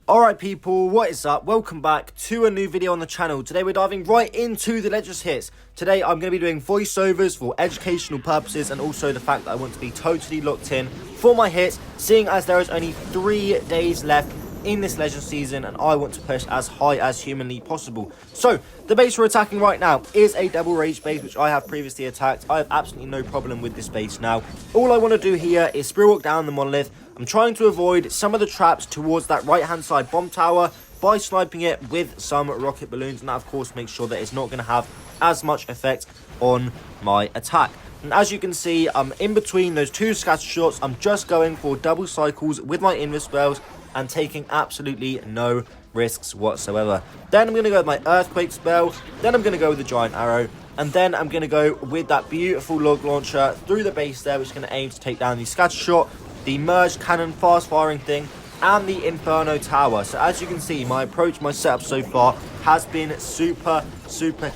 Alright people, what is up? Welcome back to a new video on the channel. Today we're diving right into the Legends hits. Today I'm going to be doing voiceovers for educational purposes and also the fact that I want to be totally locked in for my hits, seeing as there is only 3 days left in this Legends season and I want to push as high as humanly possible. So, the base we're attacking right now is a double rage base which I have previously attacked. I have absolutely no problem with this base now. All I want to do here is spear walk down the monolith. I'm trying to avoid some of the traps towards that right hand side bomb tower by sniping it with some rocket balloons, and that of course makes sure that it's not going to have as much effect on my attack. And as you can see, I'm in between those two scatter shots. I'm just going for double cycles with my invis spells and taking absolutely no risks whatsoever. Then I'm going to go with my earthquake spell, then I'm going to go with the giant arrow, and then I'm going to go with that beautiful log launcher through the base there, which is going to aim to take down the scatter shot, the merged cannon fast firing thing, and the inferno tower. So as you can see, my approach, my setup so far has been super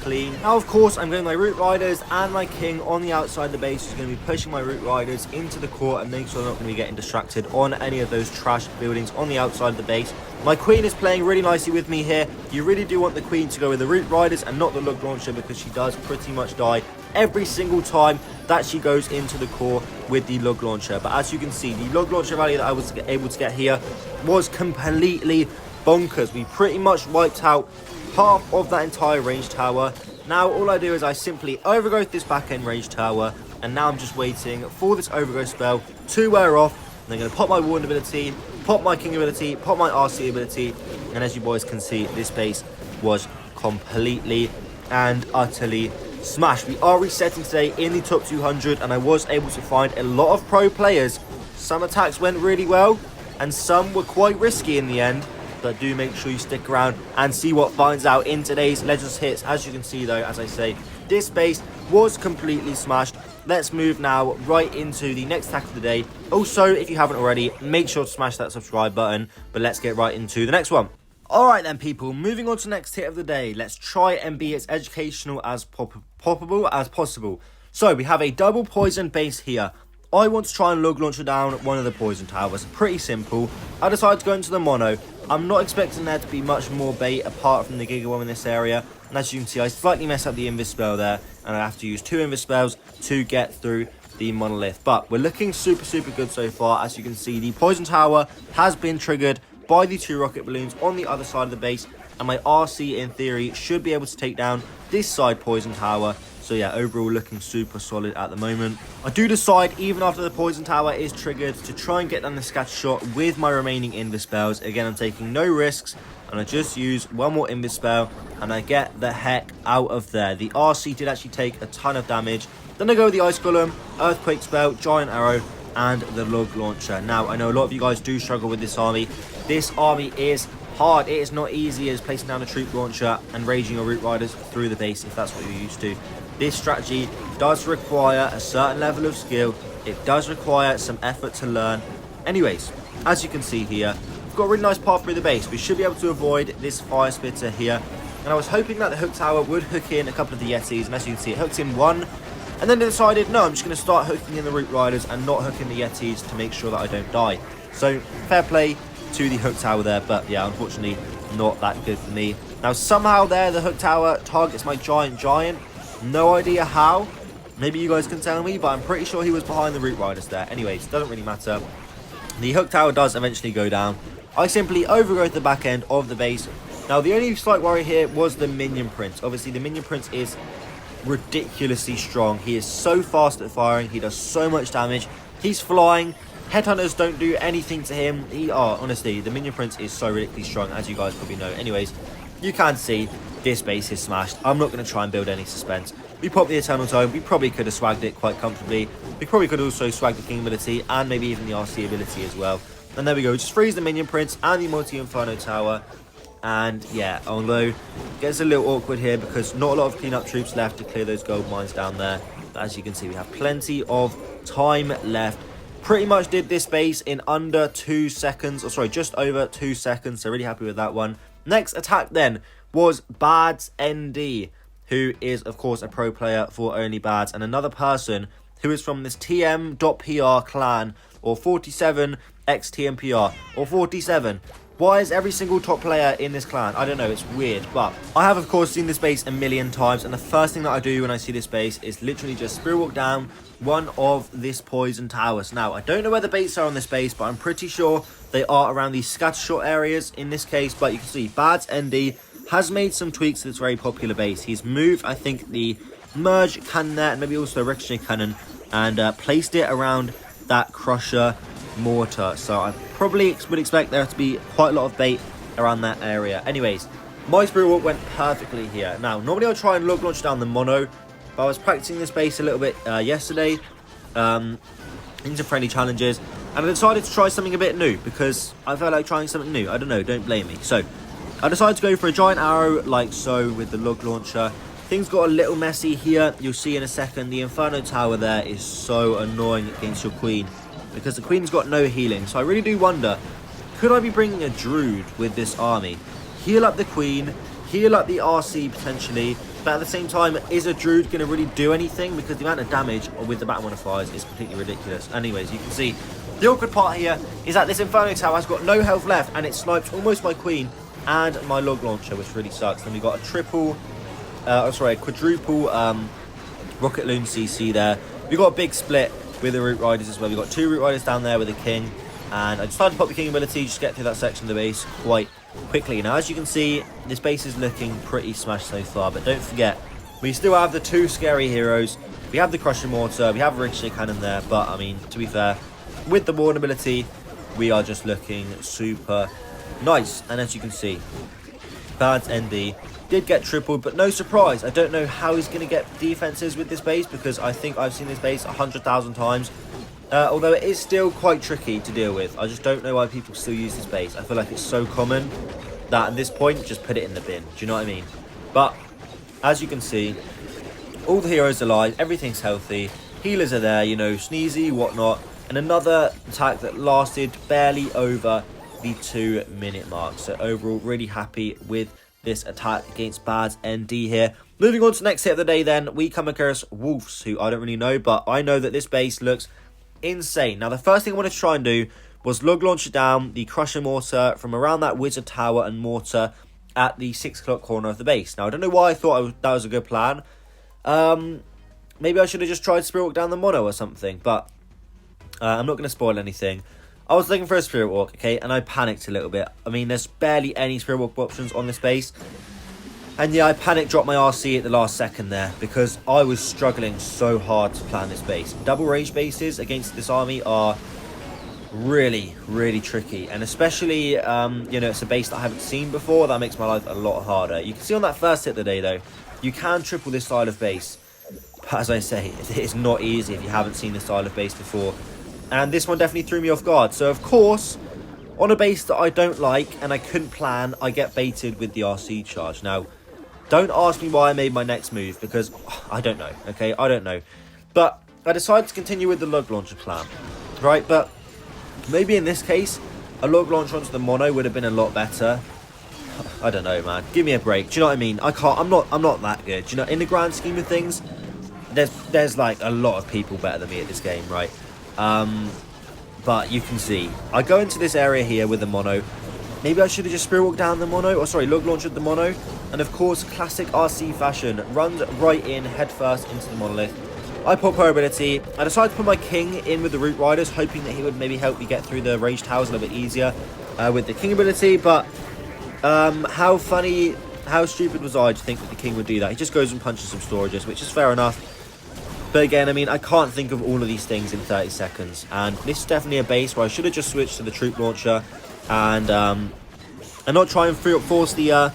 clean. Now of course I'm going my root riders and my king on the outside of the base, who's going to be pushing my root riders into the core and make sure they're not going to be getting distracted on any of those trash buildings on the outside of the base. My queen is playing really nicely with me here. You really do want the queen to go with the root riders and not the log launcher, because she does pretty much die every single time that she goes into the core with the log launcher. But as you can see, the log launcher value that I was able to get here was completely bonkers. We pretty much wiped out half of that entire range tower. Now all I do is I simply overgrowth this back end range tower, and now I'm just waiting for this overgrowth spell to wear off. And I'm going to pop my warden ability, pop my king ability, pop my RC ability, and as you boys can see, this base was completely and utterly smashed. We are resetting today in the top 200, and I was able to find a lot of pro players. Some attacks went really well and some were quite risky in the end, but do make sure you stick around and see what finds out in today's Legends hits. As you can see though, as I say, this base was completely smashed. Let's move now right into the next attack of the day. Also, if you haven't already, make sure to smash that subscribe button, but let's get right into the next one. Alright then people, moving on to the next hit of the day. Let's try and be as educational as possible. So we have a double poison base here. I want to try and log launcher down one of the poison towers. Pretty simple. I decided to go into the mono. I'm not expecting there to be much more bait apart from the Giga Bomb in this area. And as you can see, I slightly messed up the invis spell there, and I have to use 2 invis spells to get through the monolith. But we're looking super good so far. As you can see, the poison tower has been triggered by the 2 rocket balloons on the other side of the base, and my RC in theory should be able to take down this side poison tower. So yeah, overall looking super solid at the moment. I do decide, even after the poison tower is triggered, to try and get down the scatter shot with my remaining invis spells. Again, I'm taking no risks, and I just use one more invis spell and I get the heck out of there. The RC did actually take a ton of damage. Then I go with the ice golem, earthquake spell, giant arrow, and the log launcher. Now I know a lot of you guys do struggle with this army. This army is hard. It is not easy as placing down a troop launcher and raging your root riders through the base if that's what you're used to. This strategy does require a certain level of skill. It does require some effort to learn. Anyways, as you can see here, we've got a really nice path through the base. We should be able to avoid this fire spitter here. And I was hoping that the hook tower would hook in a couple of the Yetis, and as you can see, it hooked in one. And then I decided, no, I'm just going to start hooking in the root riders and not hooking the Yetis to make sure that I don't die. So, fair play to the hook tower there, but yeah, unfortunately, not that good for me. Now, somehow there, the hook tower targets my giant. No idea how. Maybe you guys can tell me, but I'm pretty sure he was behind the root riders there. Anyways, doesn't really matter. The hook tower does eventually go down. I simply overgrowth the back end of the base. Now, the only slight worry here was the minion prince. Obviously, the minion prince is ridiculously strong. He is so fast at firing. He does so much damage. He's flying. Headhunters don't do anything to him. Honestly, the minion prince is so ridiculously strong, as you guys probably know. Anyways, you can see this base is smashed. I'm not going to try and build any suspense. We popped the Eternal Tome. We probably could have swagged it quite comfortably. We probably could also swag the King ability and maybe even the RC ability as well. And there we go. Just freeze the minion prince and the multi-inferno tower. And yeah, although it gets a little awkward here because not a lot of cleanup troops left to clear those gold mines down there. But as you can see, we have plenty of time left. Pretty much did this base in under 2 seconds, or sorry, just over 2 seconds. So really happy with that one. Next attack then was Bads ND, who is of course a pro player for Only Bads, and another person who is from this TM.PR clan, or 47 XTMPR, or 47. Why is every single top player in this clan? I don't know, it's weird. But I have, of course, seen this base a million times. And the first thing that I do when I see this base is literally just Spirit Walk down one of this poison towers. Now, I don't know where the bases are on this base, but I'm pretty sure they are around these scattershot areas in this case. But you can see Bads ND has made some tweaks to this very popular base. He's moved, I think, the merge cannon there, and maybe also a ricochet cannon, and placed it around that crusher mortar. So I probably would expect there to be quite a lot of bait around that area. Anyways, my Spirit Walk went perfectly here. Now, normally I'll try and log launch down the mono, but I was practicing this base a little bit yesterday into friendly challenges, and I decided to try something a bit new because I felt like trying something new. I don't know, don't blame me. So I decided to go for a giant arrow like so with the log launcher. Things got a little messy here. You'll see in a second. The Inferno Tower there is so annoying against your queen because the queen's got no healing. So I really do wonder, could I be bringing a Druid with this army? Heal up the queen, heal up the RC potentially, but at the same time, is a Druid going to really do anything? Because the amount of damage with the Battle Modifiers is completely ridiculous. Anyways, you can see the awkward part here is that this Inferno Tower has got no health left, and it snipes almost my queen and my log launcher, which really sucks. Then we got a quadruple Rocket Loon CC there. We got a big split with the Root Riders as well. We got 2 Root Riders down there with the King, and I decided to pop the King ability, just get through that section of the base quite quickly. Now, as you can see, this base is looking pretty smashed so far, but don't forget, we still have the 2 scary heroes. We have the Crusher Mortar, we have a Ricochet Cannon there, but I mean, to be fair, with the Warden ability, we are just looking super nice. And as you can see, Bads ND did get tripled, but no surprise. I don't know how he's going to get defenses with this base because I think I've seen this base 100,000 times. Although it is still quite tricky to deal with. I just don't know why people still use this base. I feel like it's so common that at this point, just put it in the bin. Do you know what I mean? But as you can see, all the heroes are alive. Everything's healthy. Healers are there, you know, Sneezy, whatnot. And another attack that lasted barely over the 2-minute mark. So overall, really happy with this attack against Bads ND here. Moving on to the next hit of the day then, we come across Wolves, who I don't really know, but I know that this base looks insane. Now, the first thing I wanted to try and do was log launch down the Crusher Mortar from around that Wizard Tower and Mortar at the 6 o'clock corner of the base. Now, I don't know why I thought that was a good plan. Maybe I should have just tried Spirit Walk down the mono or something, but I'm not going to spoil anything. I was looking for a Spirit Walk, okay, and I panicked a little bit. I mean, there's barely any Spirit Walk options on this base. And yeah, I panic dropped my RC at the last second there because I was struggling so hard to plan this base. Double range bases against this army are really, really tricky. And especially, you know, it's a base that I haven't seen before. That makes my life a lot harder. You can see on that first hit of the day, though, you can triple this style of base. But as I say, it is not easy if you haven't seen this style of base before. And this one definitely threw me off guard. So, of course, on a base that I don't like and I couldn't plan, I get baited with the RC charge. Now, don't ask me why I made my next move, because I don't know, okay? I don't know. But I decided to continue with the log launcher plan, right? But maybe in this case, a log launcher onto the mono would have been a lot better. I don't know, man. Give me a break. Do you know what I mean? I'm not that good. Do you know, in the grand scheme of things, there's like a lot of people better than me at this game, right? But you can see, I go into this area here with the mono. Maybe I should have just Spirit Walked down the mono, or sorry, log launched the mono. And of course, classic RC fashion, runs right in, head first into the monolith. I pop her ability. I decided to put my King in with the Root Riders, hoping that he would maybe help me get through the rage towers a little bit easier with the King ability. But how stupid was I to think that the King would do that? He just goes and punches some storages, which is fair enough. But again, I mean, I can't think of all of these things in 30 seconds. And this is definitely a base where I should have just switched to the troop launcher and not try and force the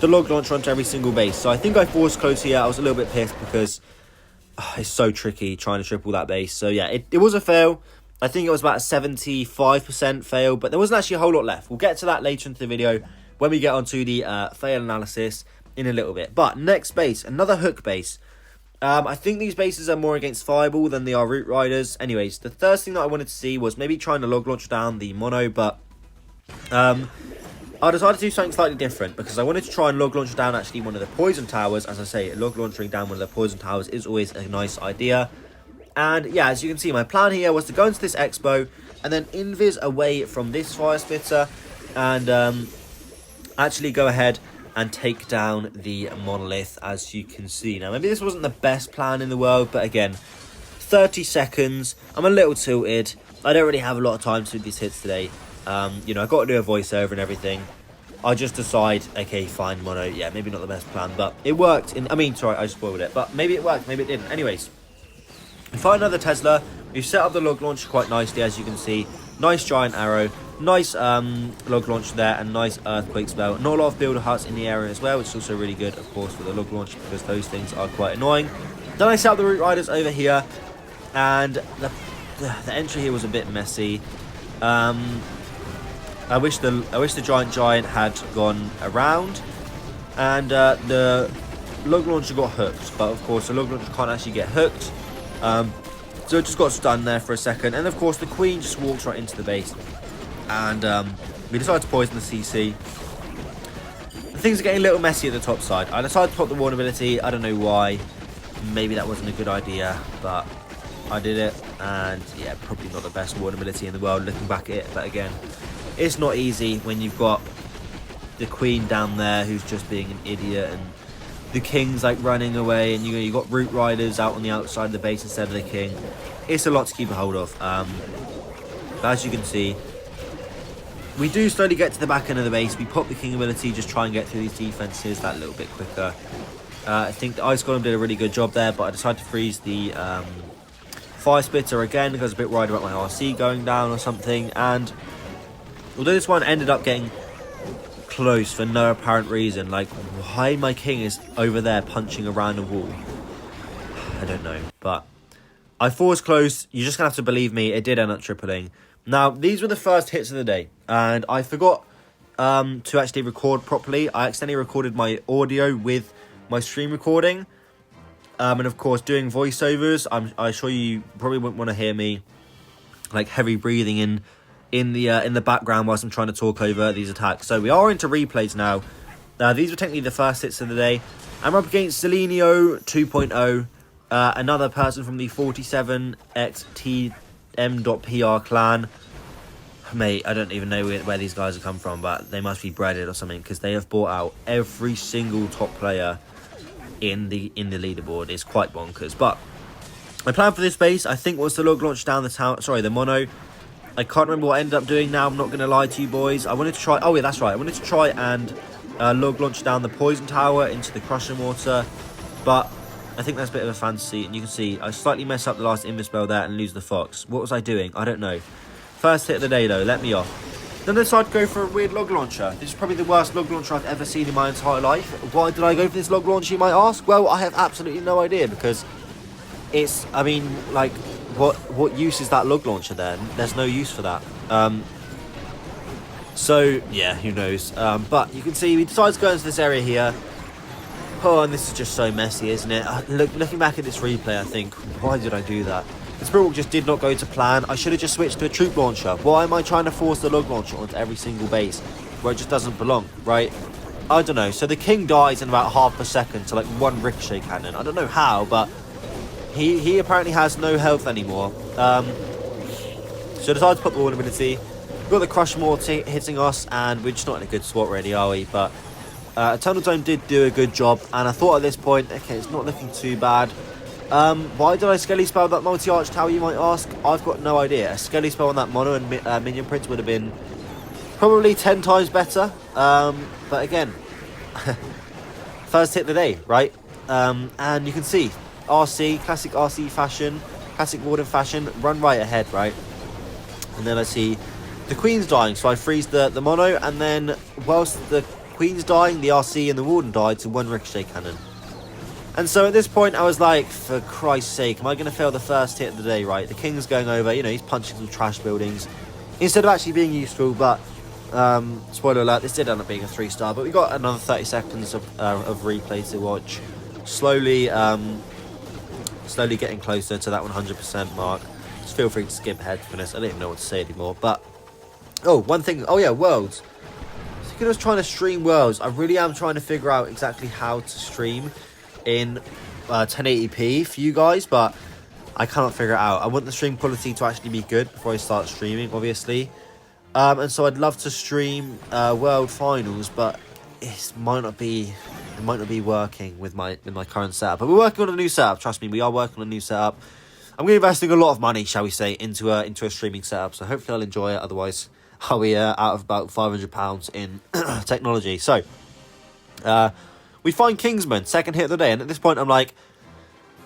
log launcher onto every single base. So I think I forced close here. I was a little bit pissed because it's so tricky trying to triple that base. So yeah, it was a fail. I think it was about a 75% fail, but there wasn't actually a whole lot left. We'll get to that later into the video when we get onto the fail analysis in a little bit. But next base, another hook base. I think these bases are more against Fireball than they are Root Riders. Anyways, the first thing that I wanted to see was maybe trying to log launch down the mono, but I decided to do something slightly different because I wanted to try and log launch down actually one of the poison towers. As I say, log launching down one of the poison towers is always a nice idea. And yeah, as you can see, my plan here was to go into this expo and then invis away from this fire spitter and actually go ahead and take down the monolith, as you can see. Now, maybe this wasn't the best plan in the world, but again, 30 seconds. I'm a little tilted. I don't really have a lot of time to do these hits today. You know, I've got to do a voiceover and everything. I just decide, okay, fine, mono. Yeah, maybe not the best plan, but it worked. Sorry, I spoiled it, but maybe it worked, maybe it didn't. Anyways, we find another Tesla. We've set up the log launcher quite nicely, as you can see. Nice giant arrow, nice log launcher there, and nice earthquake spell. Not a lot of builder huts in the area as well, which is also really good, of course, for the log launcher, because those things are quite annoying. Then I set up the root riders over here, and the entry here was a bit messy. I wish the giant had gone around, and the log launcher got hooked. But of course, the log launcher can't actually get hooked, so it just got stunned there for a second. And of course, the queen just walks right into the base, and we decided to poison the CC. Things are getting a little messy at the top side. I decided to pop the warn ability. I don't know why. Maybe that wasn't a good idea, but I did it, and yeah, probably not the best warn ability in the world looking back at it. But again, it's not easy when you've got the queen down there who's just being an idiot, and the king's like running away, and you got root riders out on the outside of the base instead of the king. It's a lot to keep a hold of. But as you can see, we do slowly get to the back end of the base. We pop the king ability, just try and get through these defenses that little bit quicker. I think the Ice Golem did a really good job there, but I decided to freeze the Fire Spitter again because I was a bit worried about my RC going down or something. And although this one ended up getting close for no apparent reason, like why my king is over there punching around a wall, I don't know. But I forced close. You're just gonna have to believe me, it did end up tripling. Now, these were the first hits of the day, and I forgot to actually record properly. I accidentally recorded my audio with my stream recording, and of course doing voiceovers. I'm sure you probably wouldn't want to hear me like heavy breathing in the background whilst I'm trying to talk over these attacks. So we are into replays now. These were technically the first hits of the day. I'm up against Selenio 2.0, another person from the 47XTM.PR clan. Mate, I don't even know where these guys have come from, but they must be breaded or something, because they have bought out every single top player in the leaderboard. It's quite bonkers. But my plan for this base, I think, was to log launch down the town. Sorry, the mono. I can't remember what I ended up doing now. I'm not going to lie to you boys. I wanted to try... Oh, yeah, that's right. I wanted to try and log launch down the poison tower into the crushing water. But I think that's a bit of a fantasy. And you can see I slightly mess up the last Invispell there and lose the fox. What was I doing? I don't know. First hit of the day, though. Let me off. Then I decided to go for a weird log launcher. This is probably the worst log launcher I've ever seen in my entire life. Why did I go for this log launcher, you might ask? Well, I have absolutely no idea, because it's... I mean, like... What use is that log launcher then? There's no use for that. So, yeah, who knows. But you can see we decided to go into this area here. Oh, and this is just so messy, isn't it? Looking back at this replay, I think, why did I do that? The Spirit Walk just did not go to plan. I should have just switched to a troop launcher. Why am I trying to force the log launcher onto every single base where it just doesn't belong, right? I don't know. So the king dies in about half a second to like one ricochet cannon. I don't know how, but he apparently has no health anymore. So I decided to put the vulnerability. We've got the Crush Mortar hitting us, and we're just not in a good spot really, are we? But Eternal Dome did do a good job, and I thought at this point, okay, it's not looking too bad. Why did I Skelly Spell that multi-arch tower, you might ask? I've got no idea. A Skelly Spell on that mono and minion prince would have been probably 10 times better. But again, first hit of the day, right? And you can see, RC, classic RC fashion, classic Warden fashion, run right ahead, right? And then I see the Queen's dying, so I freeze the mono, and then whilst the Queen's dying, the RC and the Warden died to one ricochet cannon. And so at this point, I was like, for Christ's sake, am I going to fail the first hit of the day, right? The King's going over, you know, he's punching some trash buildings instead of actually being useful. But, spoiler alert, this did end up being a 3-star. But we got another 30 seconds of replay to watch. Slowly getting closer to that 100% mark. Just feel free to skip ahead, to be honest. I don't even know what to say anymore. But, oh, one thing. Oh, yeah, Worlds. So I was trying to stream Worlds. I really am trying to figure out exactly how to stream in 1080p for you guys, but I cannot figure it out. I want the stream quality to actually be good before I start streaming, obviously. And so I'd love to stream World Finals, but it might not be working with my current setup. But we're working on a new setup. Trust me, we are working on a new setup. I'm going to be investing a lot of money, shall we say, into a streaming setup. So hopefully I'll enjoy it. Otherwise, I'll be out of about £500 in technology. So we find Kingsman, second hit of the day, and at this point I'm like,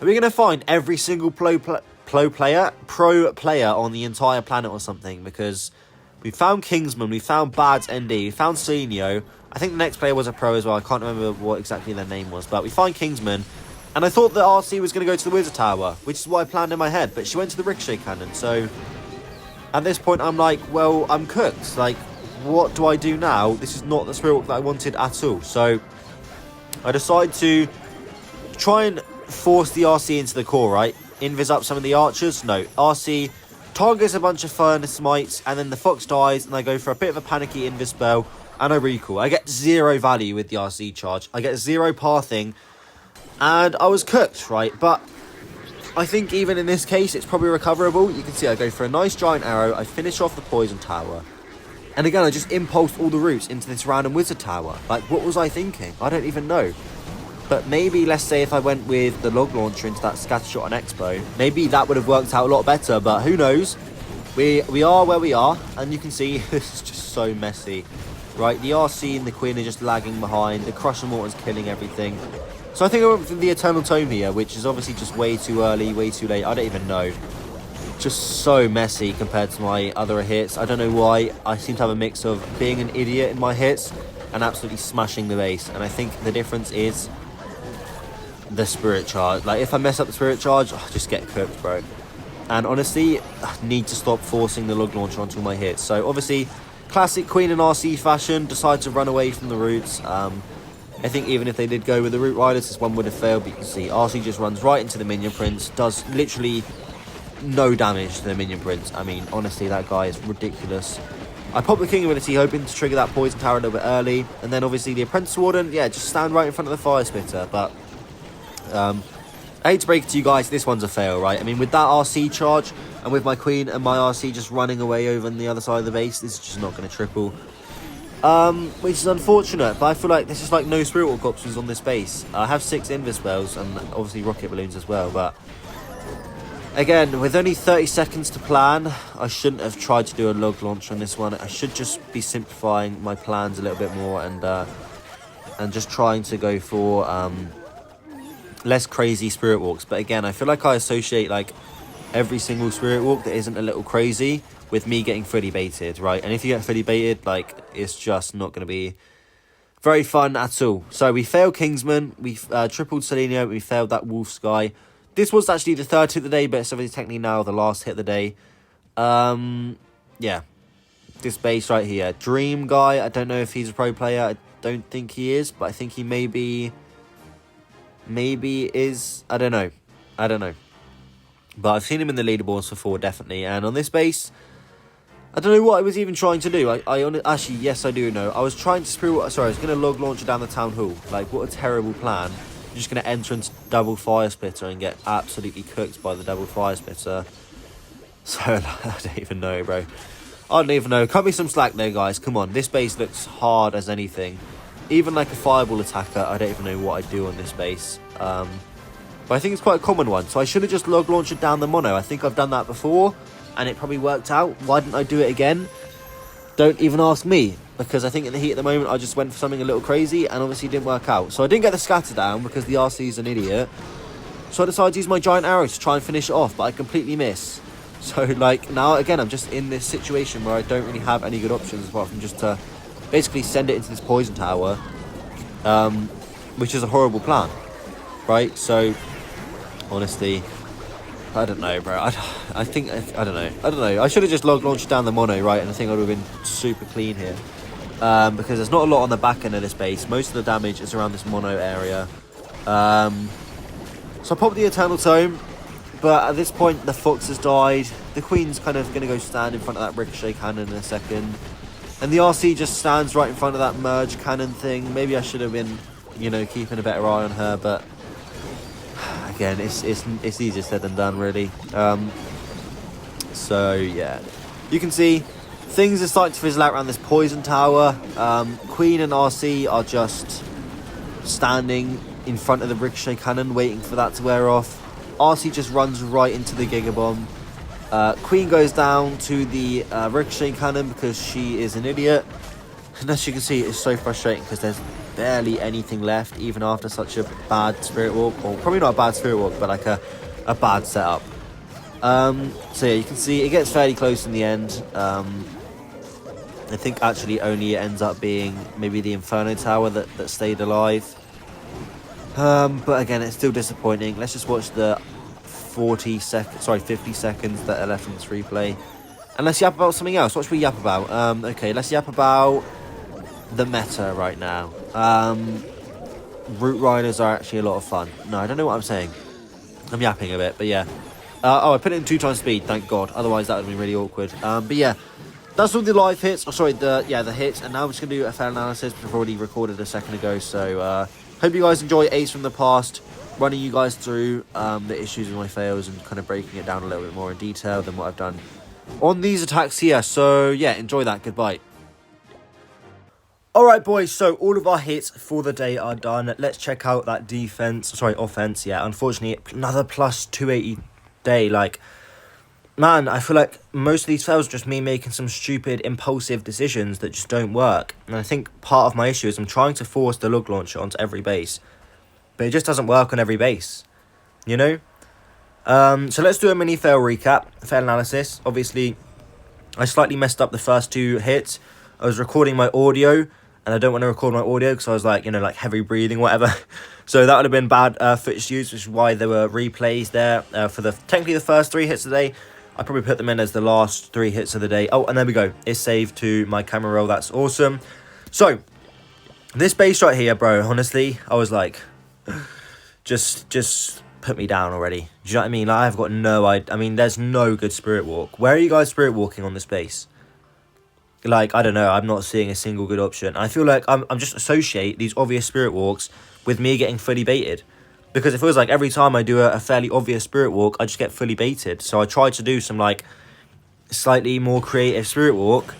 are we going to find every single pro player on the entire planet or something? Because we found Kingsman, we found Bads ND, we found Celinio. I think the next player was a pro as well. I can't remember what exactly their name was, but we find Kingsman. And I thought that RC was going to go to the Wizard Tower, which is what I planned in my head, but she went to the Ricochet Cannon. So at this point, I'm like, well, I'm cooked. Like, what do I do now? This is not the Spirit Walk that I wanted at all. So I decided to try and force the RC into the core, right? Invis up some of the archers. No, RC targets a bunch of Furnace Mites, and then the Fox dies, and I go for a bit of a panicky Invis spell, and I recall. I get 0 value with the RC charge. I get 0 pathing. And I was cooked, right? But I think even in this case, it's probably recoverable. You can see I go for a nice giant arrow. I finish off the poison tower. And again, I just impulsed all the routes into this random wizard tower. Like, what was I thinking? I don't even know. But maybe, let's say, if I went with the log launcher into that scatter shot on Expo, maybe that would have worked out a lot better. But who knows? We are where we are. And you can see, this is just so messy. Right, the RC and the Queen are just lagging behind. The Crusher Mortar's killing everything. So I think I went for the Eternal Tome here, which is obviously just way too early, way too late. I don't even know. Just so messy compared to my other hits. I don't know why. I seem to have a mix of being an idiot in my hits and absolutely smashing the base. And I think the difference is the Spirit Charge. Like, if I mess up the Spirit Charge, I just get cooked, bro. And honestly, I need to stop forcing the log launcher onto my hits. So obviously, classic Queen and RC fashion, decide to run away from the roots. I think even if they did go with the Root Riders, this one would have failed. But you can see RC just runs right into the Minion Prince. Does literally no damage to the Minion Prince. I mean, honestly, that guy is ridiculous. I popped the King Ability hoping to trigger that Poison Tower a little bit early. And then obviously the Apprentice Warden, yeah, just stand right in front of the Fire Spitter. But I hate to break it to you guys, this one's a fail, right? I mean, with that RC charge and with my Queen and my RC just running away over on the other side of the base, this is just not going to triple. Which is unfortunate, but I feel like there's just like no Spirit Walk options on this base. I have 6 Invis spells and obviously Rocket Balloons as well, but again, with only 30 seconds to plan, I shouldn't have tried to do a log launch on this one. I should just be simplifying my plans a little bit more and just trying to go for less crazy Spirit Walks. But again, I feel like I associate like every single Spirit Walk that isn't a little crazy with me getting fully baited, right? And if you get fully baited, like, it's just not going to be very fun at all. So we failed Kingsman, we tripled Celinio, we failed that Wolf Sky. This was actually the 3rd hit of the day, but it's obviously technically now the last hit of the day. Yeah, this base right here. Dream Guy, I don't know if he's a pro player. I don't think he is, but I think he maybe is. I don't know. But I've seen him in the leaderboards before, definitely. And on this base, I don't know what I was even trying to do. Actually, yes, I do know. I was trying to I was going to log launcher down the Town Hall. Like, what a terrible plan. I'm just going to enter into double Fire Splitter and get absolutely cooked by the double Fire Splitter. So, I don't even know, bro. I don't even know. Cut me some slack there, guys. Come on. This base looks hard as anything. Even like a Fireball attacker, I don't even know what I do on this base. But I think it's quite a common one. So I should have just log launched down the mono. I think I've done that before, and it probably worked out. Why didn't I do it again? Don't even ask me, because I think in the heat at the moment, I just went for something a little crazy, and obviously didn't work out. So I didn't get the scatter down, because the RC is an idiot. So I decided to use my giant arrow to try and finish it off, but I completely miss. So, like, now, again, I'm just in this situation where I don't really have any good options, apart from just to basically send it into this poison tower, which is a horrible plan, right? So, honestly, I don't know, bro. I don't know. I should have just log launched down the mono, right? And I think I would have been super clean here. Because there's not a lot on the back end of this base. Most of the damage is around this mono area. So I popped the Eternal Tome. But at this point, the Fox has died. The Queen's kind of going to go stand in front of that Ricochet Cannon in a second. And the RC just stands right in front of that Merge Cannon thing. Maybe I should have been, you know, keeping a better eye on her. But again, it's easier said than done, really. So, yeah. You can see Things are starting to fizzle out around this poison tower. Queen and RC are just standing in front of the ricochet cannon, waiting for that to wear off. RC just runs right into the Giga Bomb. Queen goes down to the ricochet cannon because she is an idiot. And as you can see, it's so frustrating because there's barely anything left, even after such a bad Spirit Walk. Or probably not a bad Spirit Walk, but like a bad setup. So yeah, you can see it gets fairly close in the end. I think actually only it ends up being maybe the Inferno Tower that stayed alive. But again, it's still disappointing. Let's just watch the 50 seconds that are left in this replay. And let's yap about something else. What should we yap about? Okay, let's yap about the meta right now. Root Riders are actually a lot of fun. No, I don't know what I'm saying. I'm yapping a bit, but yeah. I put it in 2 times speed, thank God. Otherwise, that would have been really awkward. But yeah, that's all the live hits. Oh, sorry, the hits. And now I'm just going to do a fair analysis, which I've already recorded a second ago. So, hope you guys enjoy Ace from the past. Running you guys through the issues with my fails and kind of breaking it down a little bit more in detail than what I've done on these attacks here. So, yeah, enjoy that. Goodbye. Alright, boys, so all of our hits for the day are done. Let's check out that offense. Yeah, unfortunately, another plus 280 day. Like, man, I feel like most of these fails are just me making some stupid, impulsive decisions that just don't work. And I think part of my issue is I'm trying to force the lug launcher onto every base, but it just doesn't work on every base, you know? So let's do a mini fail recap, fail analysis. Obviously, I slightly messed up the first 2 hits. I was recording my audio, and I don't want to record my audio because I was like, like heavy breathing, whatever. So that would have been bad footage use, which is why there were replays there for technically the first 3 hits of the day. I probably put them in as the last 3 hits of the day. Oh, and there we go. It's saved to my camera roll. That's awesome. So, this base right here, bro, honestly, I was like, just put me down already. Do you know what I mean? Like, I've got no idea. I mean, there's no good Spirit Walk. Where are you guys Spirit Walking on this base? Like, I don't know. I'm not seeing a single good option. I feel like I'm just associate these obvious Spirit Walks with me getting fully baited. Because it feels like every time I do a fairly obvious Spirit Walk, I just get fully baited. So I try to do some, like, slightly more creative Spirit Walk.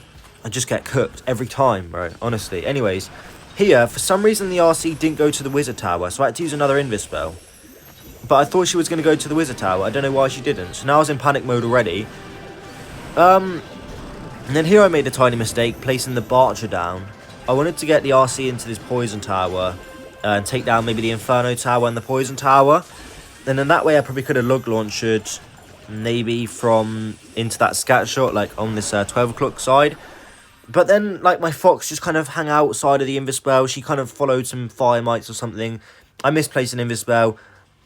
I just get cooked every time, bro. Honestly. Anyways, here, for some reason, the RC didn't go to the Wizard Tower. So I had to use another Invis spell. But I thought she was going to go to the Wizard Tower. I don't know why she didn't. So now I was in panic mode already. And then here I made a tiny mistake, placing the Barcher down. I wanted to get the RC into this Poison Tower and take down maybe the Inferno Tower and the Poison Tower. And then that way I probably could have lug launched maybe from into that scat shot, like on this 12 o'clock side. But then, like, my Fox just kind of hung outside of the Invispell. She kind of followed some Fire Mites or something. I misplaced an Invispell.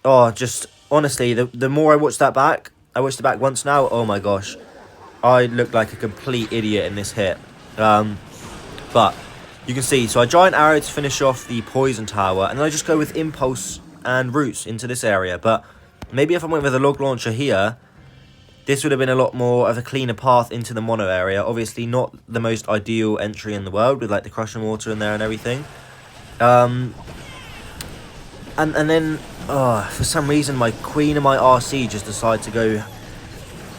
Oh, just, honestly, the more I watched it back once now, oh my gosh. I look like a complete idiot in this hit. But you can see, so I Giant Arrow to finish off the Poison Tower, and then I just go with Impulse and Roots into this area. But maybe if I went with a Log Launcher here, this would have been a lot more of a cleaner path into the mono area. Obviously not the most ideal entry in the world with like the Crushing Water in there and everything. And then, for some reason, my Queen and my RC just decide to go,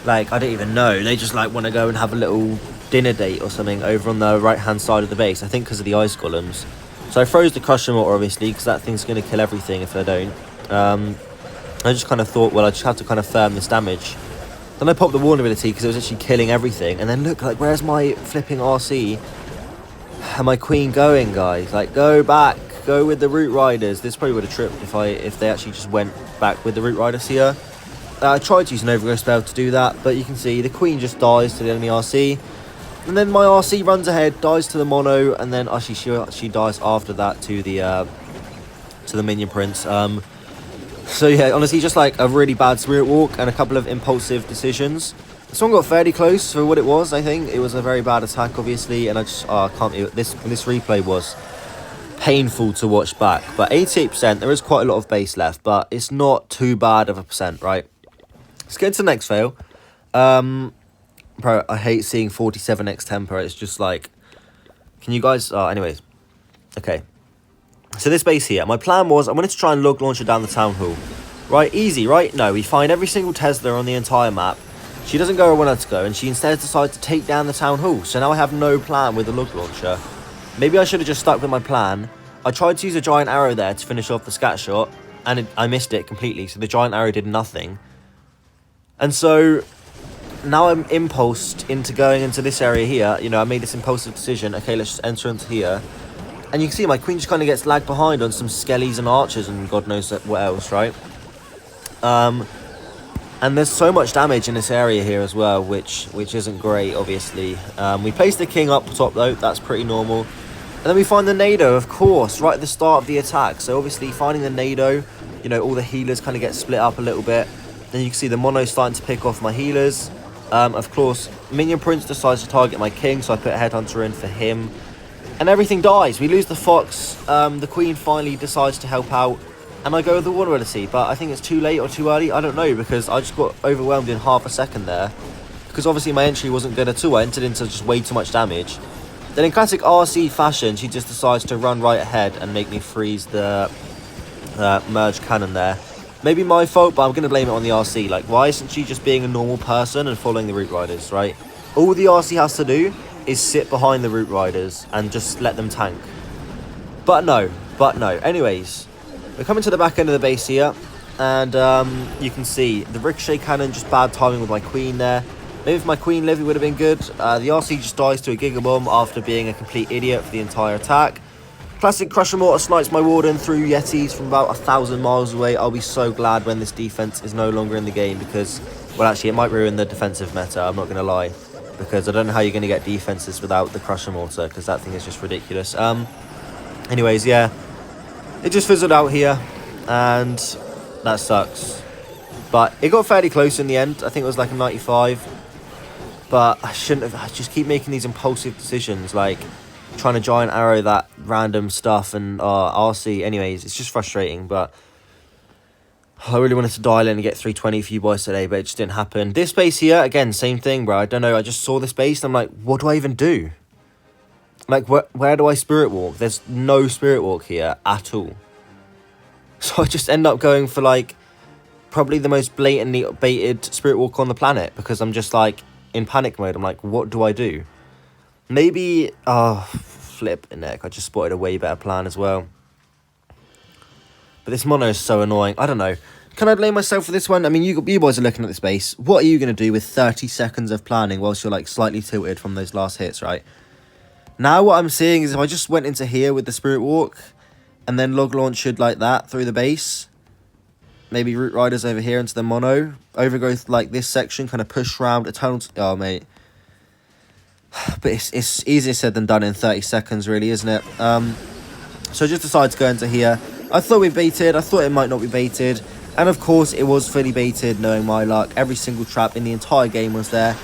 like, I don't even know. They just, like, want to go and have a little dinner date or something over on the right-hand side of the base. I think because of the Ice Golems. So I froze the Crushing Water, obviously, because that thing's going to kill everything if I don't. I just kind of thought, well, I just have to kind of firm this damage. Then I popped the vulnerability because it was actually killing everything. And then look, like, where's my flipping RC? And my Queen going, guys? Like, go back. Go with the Root Riders. This probably would have tripped if they actually just went back with the Root Riders here. I tried to use an Overgrowth spell to do that, but you can see the Queen just dies to the enemy RC. And then my RC runs ahead, dies to the Mono, and then actually she dies after that to the Minion Prince. So yeah, honestly, just like a really bad Spirit Walk and a couple of impulsive decisions. This one got fairly close for what it was, I think. It was a very bad attack, obviously, and I just, I can't, this replay was painful to watch back. But 88%, there is quite a lot of base left, but it's not too bad of a percent, right? Let's get to the next fail. Bro, I hate seeing 47x temper. It's just like, can you guys, anyways. Okay. So this base here, my plan was I wanted to try and log launcher down the town hall. Right, easy, right? No, we find every single Tesla on the entire map. She doesn't go where I want her to go, and she instead decides to take down the town hall. So now I have no plan with the log launcher. Maybe I should have just stuck with my plan. I tried to use a giant arrow there to finish off the scat shot, and I missed it completely, so the giant arrow did nothing. And so now I'm impulsed into going into this area here. You know, I made this impulsive decision. Okay, let's just enter into here. And you can see my queen just kind of gets lagged behind on some skellies and archers and God knows what else, right? And there's so much damage in this area here as well, which isn't great, obviously. We place the king up top, though. That's pretty normal. And then we find the Nado, of course, right at the start of the attack. So, obviously, finding the Nado, you know, all the healers kind of get split up a little bit. Then you can see the mono starting to pick off my healers. Of course, Minion Prince decides to target my king, so I put a Headhunter in for him. And everything dies. We lose the fox. The queen finally decides to help out. And I go with the vulnerability, but I think it's too late or too early. I don't know, because I just got overwhelmed in half a second there. Because obviously my entry wasn't good at all. I entered into just way too much damage. Then in classic RC fashion, she just decides to run right ahead and make me freeze the merge cannon there. Maybe my fault, but I'm going to blame it on the RC. Like, why isn't she just being a normal person and following the Root Riders, right? All the RC has to do is sit behind the Root Riders and just let them tank. But no. Anyways, we're coming to the back end of the base here, and you can see the ricochet cannon, just bad timing with my queen there. Maybe if my queen lived, it would have been good. The RC just dies to a Giga Bomb after being a complete idiot for the entire attack. Classic Crusher Mortar snipes my Warden through Yetis from about 1,000 miles away. I'll be so glad when this defense is no longer in the game, because, well, actually, it might ruin the defensive meta, I'm not going to lie. Because I don't know how you're going to get defenses without the Crusher Mortar, because that thing is just ridiculous. Anyways, yeah. It just fizzled out here, and that sucks. But it got fairly close in the end. I think it was like a 95. But I shouldn't have. I just keep making these impulsive decisions, like trying to giant arrow that random stuff and RC. Anyways, it's just frustrating, but I really wanted to dial in and get 320 for you boys today, but it just didn't happen. This base here, again, same thing, bro. I don't know. I just saw this base, and I'm like, what do I even do? Like, where do I Spirit Walk? There's no Spirit Walk here at all. So I just end up going for, like, probably the most blatantly baited Spirit Walk on the planet, because I'm just, like, in panic mode. I'm like, what do I do? Maybe, flip a neck. I just spotted a way better plan as well. But this mono is so annoying. I don't know. Can I blame myself for this one? I mean, you boys are looking at this base. What are you going to do with 30 seconds of planning whilst you're, like, slightly tilted from those last hits, right? Now what I'm seeing is if I just went into here with the Spirit Walk and then log launched like that through the base, maybe Root Riders over here into the mono, overgrowth like this section, kind of push round Eternal... Oh, mate. But it's easier said than done in 30 seconds, really, isn't it? So I just decided to go into here. I thought we baited. I thought it might not be baited. And, of course, it was fully baited, knowing my luck. Every single trap in the entire game was there.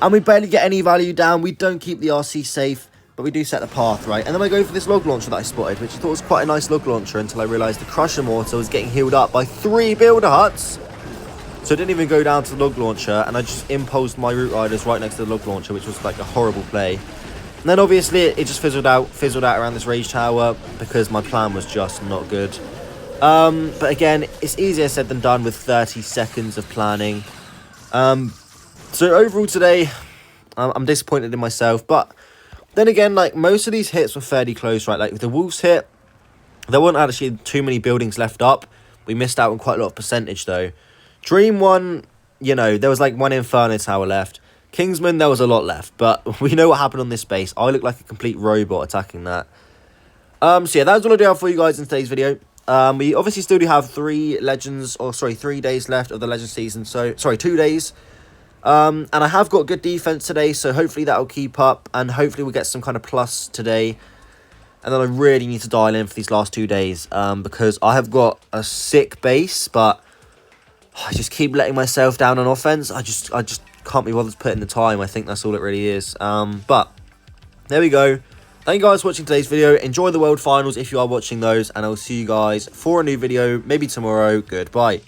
And we barely get any value down. We don't keep the RC safe. But we do set the path, right? And then I go for this log launcher that I spotted, which I thought was quite a nice log launcher until I realised the Crusher Mortar was getting healed up by 3 builder huts. So I didn't even go down to the log launcher, and I just imposed my Root Riders right next to the log launcher, which was like a horrible play. And then obviously it just fizzled out around this rage tower because my plan was just not good. But again, it's easier said than done with 30 seconds of planning. So overall today, I'm disappointed in myself, but... Then again, like, most of these hits were fairly close, right? Like, with the Wolves hit, there weren't actually too many buildings left up. We missed out on quite a lot of percentage, though. Dream 1, you know, there was, like, 1 Inferno Tower left. Kingsman, there was a lot left. But we know what happened on this base. I look like a complete robot attacking that. So, yeah, that was all I do have for you guys in today's video. We obviously still do have 3 days left of the Legend season. So, 2 days. And I have got good defense today, so hopefully that'll keep up, and hopefully we'll get some kind of plus today. And then I really need to dial in for these last 2 days, because I have got a sick base, but I just keep letting myself down on offense. I just can't be bothered to put in the time. I think that's all it really is. But there we go. Thank you guys for watching today's video. Enjoy the World Finals if you are watching those, and I'll see you guys for a new video, maybe tomorrow. Goodbye.